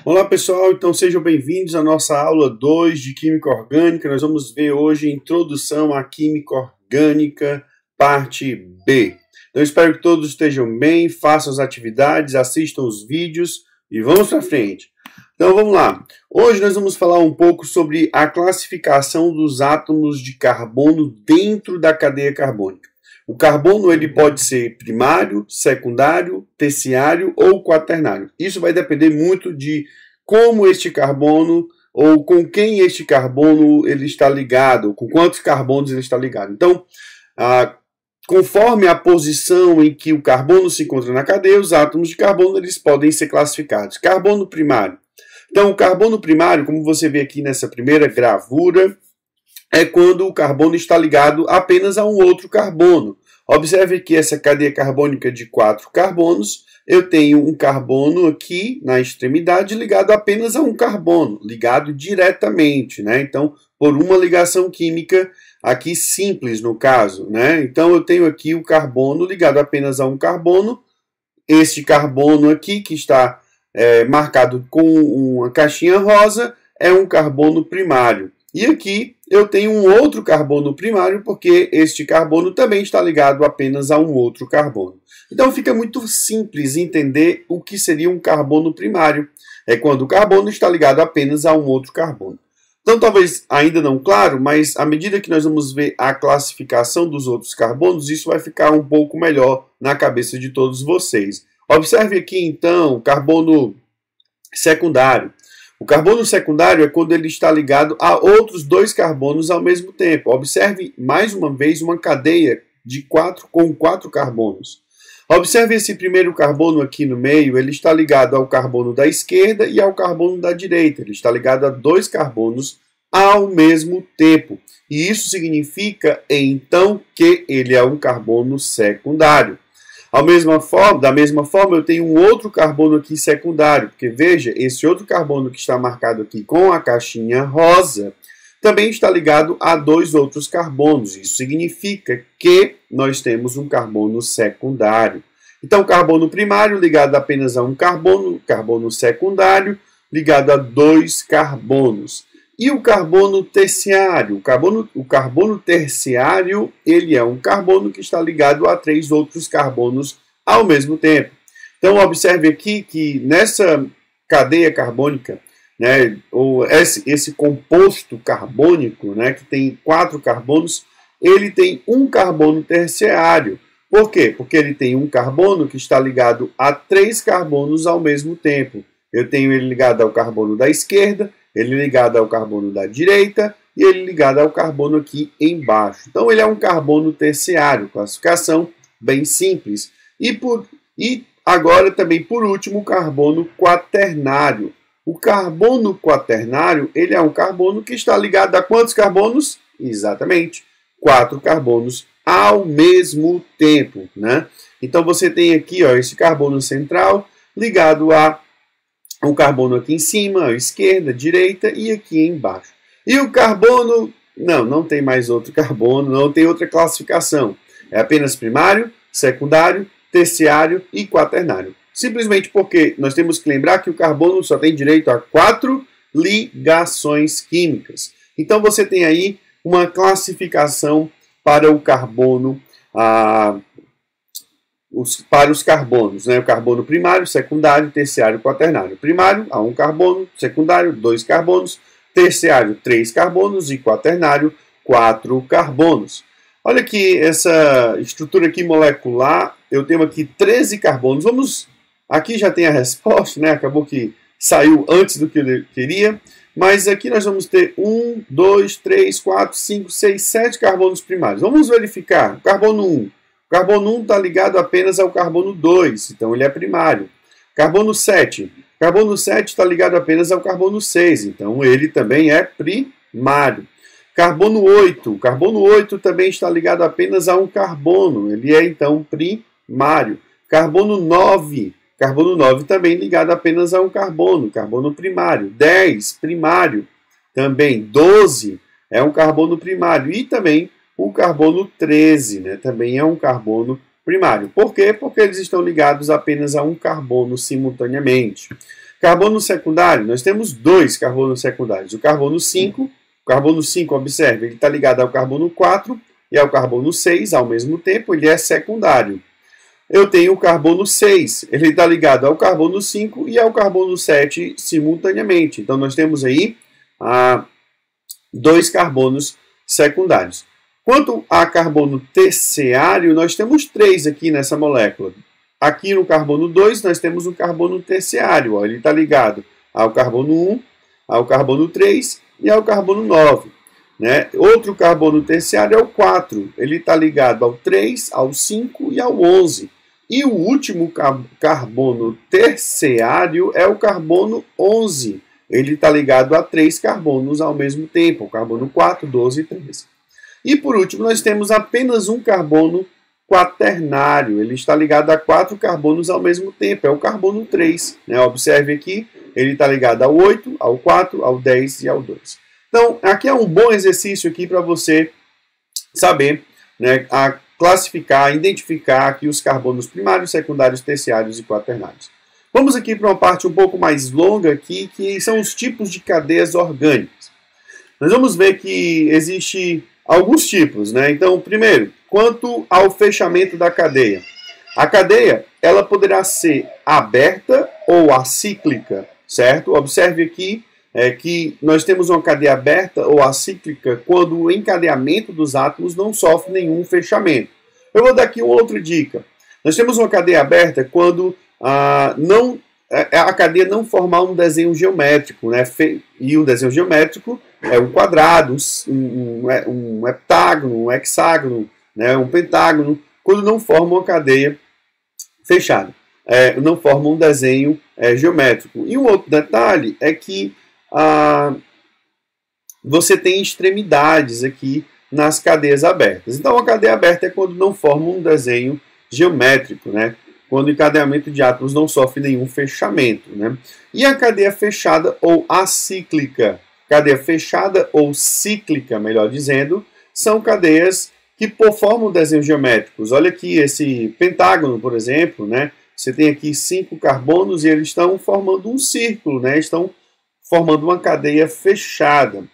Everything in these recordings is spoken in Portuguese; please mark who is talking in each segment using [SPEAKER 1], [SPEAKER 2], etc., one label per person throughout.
[SPEAKER 1] Olá pessoal, então sejam bem-vindos à nossa aula 2 de Química Orgânica. Nós vamos ver hoje a Introdução à Química Orgânica, parte B. Então espero que todos estejam bem, façam as atividades, assistam os vídeos e vamos para frente. Então vamos lá. Hoje nós vamos falar um pouco sobre a classificação dos átomos de carbono dentro da cadeia carbônica. O carbono ele pode ser primário, secundário, terciário ou quaternário. Isso vai depender muito de como este carbono ou com quem este carbono ele está ligado, com quantos carbonos ele está ligado. Então, conforme a posição em que o carbono se encontra na cadeia, os átomos de carbono eles podem ser classificados. Carbono primário. Então, o carbono primário, como você vê aqui nessa primeira gravura, é quando o carbono está ligado apenas a um outro carbono. Observe que essa cadeia carbônica de 4 carbonos, eu tenho um carbono aqui na extremidade ligado apenas a um carbono, ligado diretamente, né? Então, por uma ligação química aqui simples no caso, né? Então, eu tenho aqui o carbono ligado apenas a um carbono. Este carbono aqui, que está marcado com uma caixinha rosa, é um carbono primário. E aqui eu tenho um outro carbono primário, porque este carbono também está ligado apenas a um outro carbono. Então fica muito simples entender o que seria um carbono primário. É quando o carbono está ligado apenas a um outro carbono. Então talvez ainda não claro, mas à medida que nós vamos ver a classificação dos outros carbonos, isso vai ficar um pouco melhor na cabeça de todos vocês. Observe aqui então o carbono secundário. O carbono secundário é quando ele está ligado a outros dois carbonos ao mesmo tempo. Observe mais uma vez uma cadeia com 4 carbonos. Observe esse primeiro carbono aqui no meio, ele está ligado ao carbono da esquerda e ao carbono da direita. Ele está ligado a 2 carbonos ao mesmo tempo. E isso significa, então, que ele é um carbono secundário. Da mesma forma, eu tenho um outro carbono aqui secundário, porque veja, esse outro carbono que está marcado aqui com a caixinha rosa também está ligado a 2 outros carbonos. Isso significa que nós temos um carbono secundário. Então, carbono primário ligado apenas a um carbono, carbono secundário ligado a 2 carbonos. E o carbono terciário? O carbono terciário, ele é um carbono que está ligado a 3 outros carbonos ao mesmo tempo. Então, observe aqui que nessa cadeia carbônica, né, ou esse composto carbônico, né, que tem 4 carbonos, ele tem um carbono terciário. Por quê? Porque ele tem um carbono que está ligado a 3 carbonos ao mesmo tempo. Eu tenho ele ligado ao carbono da esquerda, ele ligado ao carbono da direita e ele ligado ao carbono aqui embaixo. Então, ele é um carbono terciário, classificação bem simples. E agora também, por último, o carbono quaternário. O carbono quaternário, ele é um carbono que está ligado a quantos carbonos? Exatamente, 4 carbonos ao mesmo tempo, né? Então, você tem aqui ó, esse carbono central ligado a um carbono aqui em cima, à esquerda, à direita e aqui embaixo. E o carbono, não tem mais outro carbono, não tem outra classificação. É apenas primário, secundário, terciário e quaternário. Simplesmente porque nós temos que lembrar que o carbono só tem direito a 4 ligações químicas. Então você tem aí uma classificação para o carbono, para os carbonos, né? O carbono primário, secundário, terciário, quaternário. Primário, a 1 carbono, secundário, 2 carbonos, terciário, 3 carbonos e quaternário, 4 carbonos. Olha aqui essa estrutura aqui molecular, eu tenho aqui 13 carbonos. Aqui já tem a resposta, né? Acabou que saiu antes do que eu queria, mas aqui nós vamos ter 1, 2, 3, 4, 5, 6, 7 carbonos primários. Vamos verificar. Carbono 1. O carbono 1 está ligado apenas ao carbono 2, então ele é primário. Carbono 7. Carbono 7 está ligado apenas ao carbono 6, então ele também é primário. Carbono 8. O carbono 8 também está ligado apenas a um carbono, ele é então primário. Carbono 9. Carbono 9 também ligado apenas a um carbono primário. 10, primário. Também 12 é um carbono primário e também o carbono 13, né, também é um carbono primário. Por quê? Porque eles estão ligados apenas a um carbono simultaneamente. Carbono secundário, nós temos dois carbonos secundários. O carbono 5, observe, ele está ligado ao carbono 4 e ao carbono 6 ao mesmo tempo, ele é secundário. Eu tenho o carbono 6, ele está ligado ao carbono 5 e ao carbono 7 simultaneamente. Então, nós temos aí dois carbonos secundários. Quanto a carbono terciário, nós temos 3 aqui nessa molécula. Aqui no carbono 2, nós temos um carbono terciário. Ó, ele está ligado ao carbono 1, ao carbono 3 e ao carbono 9. Né? Outro carbono terciário é o 4. Ele está ligado ao 3, ao 5 e ao 11. E o último carbono terciário é o carbono 11. Ele está ligado a 3 carbonos ao mesmo tempo. O carbono 4, 12 e 13. E por último, nós temos apenas um carbono quaternário. Ele está ligado a 4 carbonos ao mesmo tempo. É o carbono 3. Né? Observe aqui, ele está ligado ao 8, ao 4, ao 10 e ao 2. Então, aqui é um bom exercício aqui para você saber, né, a classificar, identificar aqui os carbonos primários, secundários, terciários e quaternários. Vamos aqui para uma parte um pouco mais longa aqui, que são os tipos de cadeias orgânicas. Nós vamos ver que existe alguns tipos, né? Então, primeiro, quanto ao fechamento da cadeia. A cadeia, ela poderá ser aberta ou acíclica, certo? Observe aqui que nós temos uma cadeia aberta ou acíclica quando o encadeamento dos átomos não sofre nenhum fechamento. Eu vou dar aqui uma outra dica. Nós temos uma cadeia aberta quando a cadeia não formar um desenho geométrico, né? E o desenho geométrico é um quadrado, um heptágono, um hexágono, né? Um pentágono, quando não forma uma cadeia fechada, não forma um desenho geométrico. E um outro detalhe é que você tem extremidades aqui nas cadeias abertas. Então, a cadeia aberta é quando não forma um desenho geométrico, né? Quando o encadeamento de átomos não sofre nenhum fechamento, né? E a cadeia fechada ou acíclica, cadeia fechada ou cíclica, melhor dizendo, são cadeias que formam desenhos geométricos. Olha aqui esse pentágono, por exemplo, né? Você tem aqui 5 carbonos e eles estão formando um círculo, né? Estão formando uma cadeia fechada.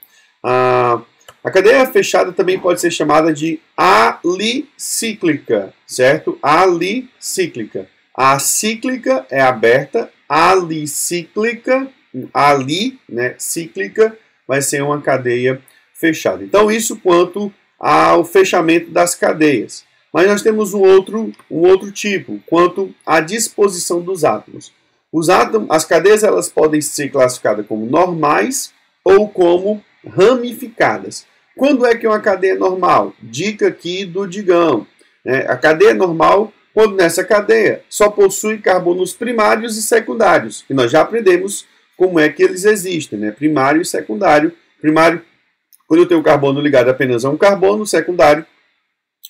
[SPEAKER 1] A cadeia fechada também pode ser chamada de alicíclica, certo? Alicíclica. A cíclica é aberta, alicíclica, né, cíclica, vai ser uma cadeia fechada. Então, isso quanto ao fechamento das cadeias. Mas nós temos um outro tipo, quanto à disposição dos átomos. As cadeias elas podem ser classificadas como normais ou como ramificadas. Quando é que é uma cadeia normal? Dica aqui do Digão. A cadeia normal, quando nessa cadeia só possui carbonos primários e secundários. E nós já aprendemos como é que eles existem, né? Primário e secundário. Primário, quando eu tenho um carbono ligado apenas a um carbono. Secundário,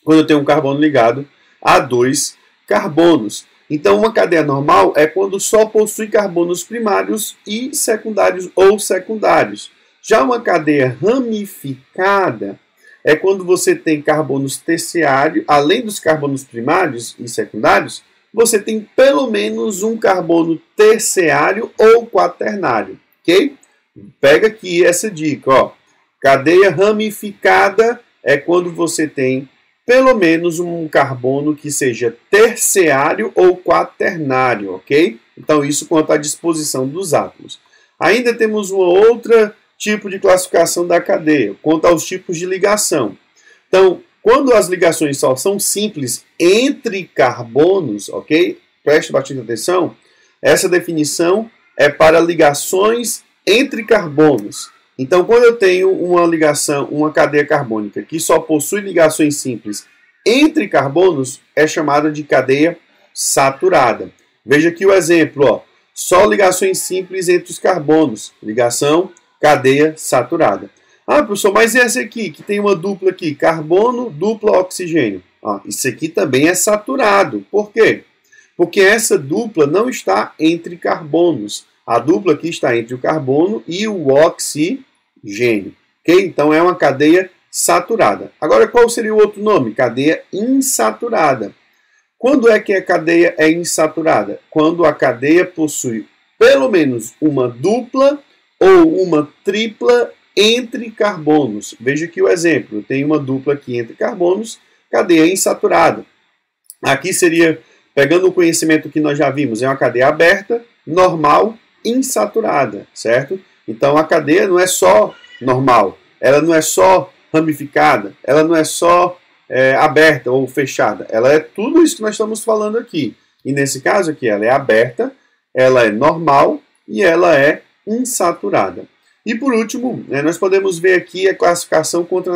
[SPEAKER 1] quando eu tenho um carbono ligado a 2 carbonos. Então, uma cadeia normal é quando só possui carbonos primários e secundários ou secundários. Já uma cadeia ramificada é quando você tem carbonos terciários, além dos carbonos primários e secundários, você tem pelo menos um carbono terciário ou quaternário, ok? Pega aqui essa dica, ó. Cadeia ramificada é quando você tem pelo menos um carbono que seja terciário ou quaternário, ok? Então, isso quanto à disposição dos átomos. Ainda temos uma outra tipo de classificação da cadeia, quanto aos tipos de ligação. Então, quando as ligações só são simples entre carbonos, ok? Preste bastante atenção, essa definição é para ligações entre carbonos. Então, quando eu tenho uma ligação, uma cadeia carbônica que só possui ligações simples entre carbonos, é chamada de cadeia saturada. Veja aqui o exemplo, ó. Só ligações simples entre os carbonos. Ligação, cadeia saturada. Ah, professor, mas essa aqui, que tem uma dupla aqui, carbono, dupla oxigênio. Isso aqui também é saturado. Por quê? Porque essa dupla não está entre carbonos. A dupla aqui está entre o carbono e o oxigênio. Ok? Então é uma cadeia saturada. Agora, qual seria o outro nome? Cadeia insaturada. Quando é que a cadeia é insaturada? Quando a cadeia possui pelo menos uma dupla ou uma tripla entre carbonos. Veja aqui o exemplo. Eu tenho uma dupla aqui entre carbonos, cadeia insaturada. Aqui seria, pegando o conhecimento que nós já vimos, é uma cadeia aberta, normal, insaturada, certo? Então a cadeia não é só normal, ela não é só ramificada, ela não é só aberta ou fechada, ela é tudo isso que nós estamos falando aqui. E nesse caso aqui, ela é aberta, ela é normal e ela é insaturada. E por último, nós podemos ver aqui a classificação quanto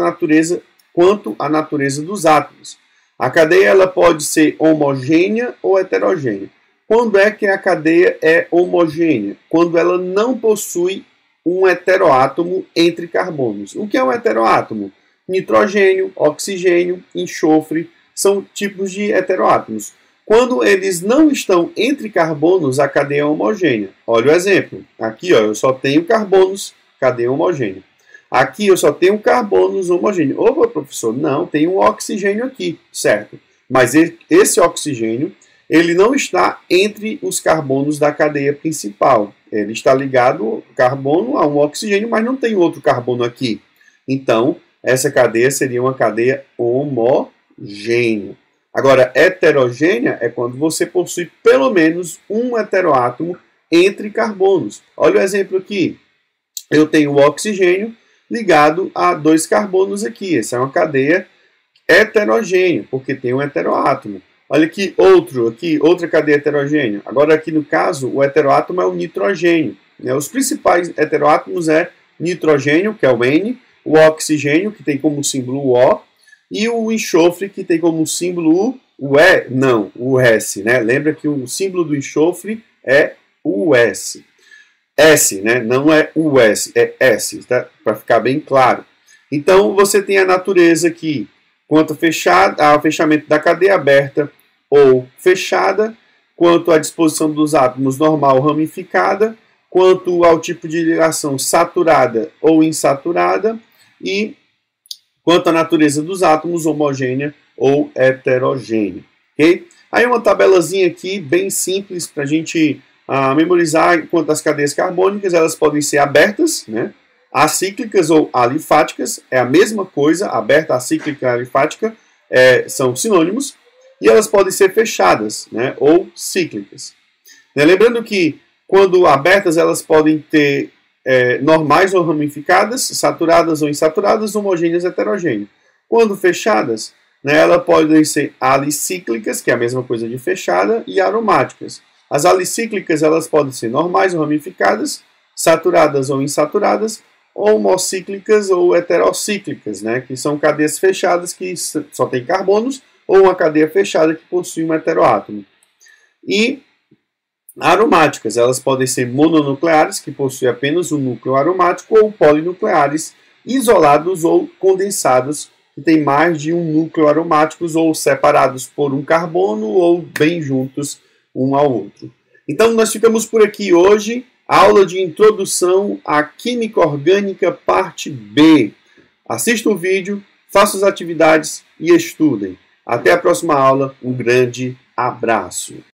[SPEAKER 1] à natureza dos átomos. A cadeia ela pode ser homogênea ou heterogênea. Quando é que a cadeia é homogênea? Quando ela não possui um heteroátomo entre carbonos. O que é um heteroátomo? Nitrogênio, oxigênio, enxofre são tipos de heteroátomos. Quando eles não estão entre carbonos, a cadeia é homogênea. Olha o exemplo. Aqui eu só tenho carbonos, cadeia homogênea. Aqui eu só tenho carbonos homogêneos. Opa, professor, não, tem um oxigênio aqui, certo? Mas esse oxigênio, ele não está entre os carbonos da cadeia principal. Ele está ligado, carbono, a um oxigênio, mas não tem outro carbono aqui. Então, essa cadeia seria uma cadeia homogênea. Agora, heterogênea é quando você possui pelo menos um heteroátomo entre carbonos. Olha o exemplo aqui. Eu tenho o oxigênio ligado a 2 carbonos aqui. Essa é uma cadeia heterogênea, porque tem um heteroátomo. Olha aqui, outra cadeia heterogênea. Agora aqui no caso, o heteroátomo é o nitrogênio. Os principais heteroátomos é nitrogênio, que é o N, o oxigênio, que tem como símbolo o O, e o enxofre, que tem como símbolo o E, não, o S, né? Lembra que o símbolo do enxofre é o S. S, né? Não é o S, é S, tá? Para ficar bem claro. Então, você tem a natureza aqui, quanto ao fechamento da cadeia aberta ou fechada, quanto à disposição dos átomos normal ramificada, quanto ao tipo de ligação saturada ou insaturada, e quanto à natureza dos átomos, homogênea ou heterogênea. Okay? Aí uma tabelazinha aqui, bem simples, para a gente memorizar quanto às cadeias carbônicas. Elas podem ser abertas, né? Acíclicas ou alifáticas, é a mesma coisa, aberta, acíclica e alifática são sinônimos, e elas podem ser fechadas, né? Ou cíclicas. Lembrando que, quando abertas, elas podem ter normais ou ramificadas, saturadas ou insaturadas, homogêneas ou heterogêneas. Quando fechadas, elas podem ser alicíclicas, que é a mesma coisa de fechada, e aromáticas. As alicíclicas elas podem ser normais ou ramificadas, saturadas ou insaturadas, homocíclicas ou heterocíclicas, né, que são cadeias fechadas que só tem carbonos, ou uma cadeia fechada que possui um heteroátomo. E aromáticas, elas podem ser mononucleares, que possuem apenas um núcleo aromático, ou polinucleares, isolados ou condensados, que têm mais de um núcleo aromáticos, ou separados por um carbono, ou bem juntos um ao outro. Então, nós ficamos por aqui hoje. Aula de introdução à Química Orgânica, parte B. Assista o vídeo, faça as atividades e estudem. Até a próxima aula. Um grande abraço.